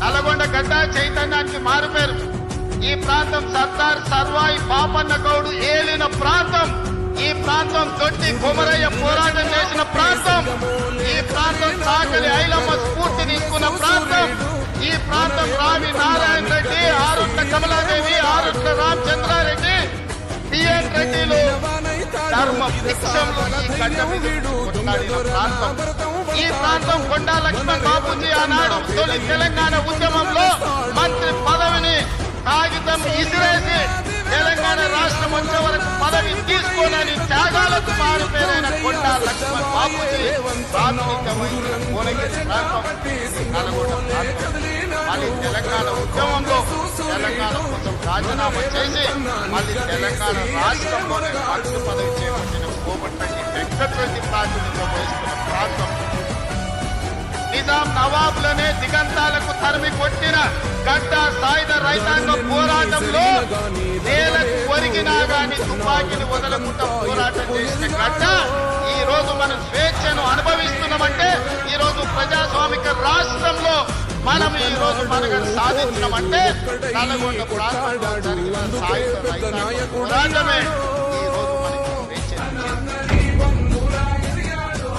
నల్గొండ గడ్డ చైతన్యానికి మారుపేరు. ఈ ప్రాంతం సర్దార్ సర్వాయి పాపన్న గౌడు ఏలిన ప్రాంతం. ఈ ప్రాంతం తొట్టి కొమరయ్య పోరాటం చేసిన ప్రాంతం. ఈ ప్రాంతం సాకలి ఐలమ్మ స్ఫూర్తి తీసుకున్న ప్రాంతం. ఈ ప్రాంతం రావి నారాయణ రెడ్డి, ఆరుట్ల కమలాదేవి, ఆరుట్ల రామచంద్రారెడ్డి, బిఎన్ రెడ్డిలు ధర్మ వృక్షంలో ఈ గడ్డ మీద కొట్లాడిన ప్రాంతం. ఈ ప్రాంతం కొండా లక్ష్మణ్ బాబూజీ ఆనాడు తొలి తెలంగాణ ఉద్యమంలో మంత్రి పదవిని కాగితం ఇసిరేసి తెలంగాణ రాష్ట్రం వచ్చే వరకు పదవి తీసుకోనని త్యాగాలకు మారుపేరైన కొండా లక్ష్మణ్ బాబూజీ ప్రాథమికమైన భువనగిరి ప్రాంతం, నల్గొండ ప్రాంతం. మళ్ళీ తెలంగాణ ఉద్యమంలో తెలంగాణ కోసం రాజీనామా చేసి మళ్ళీ తెలంగాణ రాష్ట్రంలోనే మంత్రి పదవి చేపట్టిన కోమటిరెడ్డి వెంకటరెడ్డి ప్రాతినిధ్యం వహిస్తున్న ప్రాంతం. నిజాం నవాబులనే దిగంతాలకు తరిమి కొట్టిన గడ్డ సాయుధ రైతాంగ పోరాటంలో నేలకు ఒరిగినా గాని తుపాకీని వదలకుండా పోరాటం చేసిన గడ్డ ఈ రోజు మనం స్వేచ్ఛను అనుభవిస్తున్నామంటే, ఈ రోజు ప్రజాస్వామిక రాష్ట్రంలో మనం ఈ రోజు మనగడ సాధించినామంటే నల్గొండ ప్రాంతంలో జరిగిన సాయుధ రైతాంగ పోరాటమే.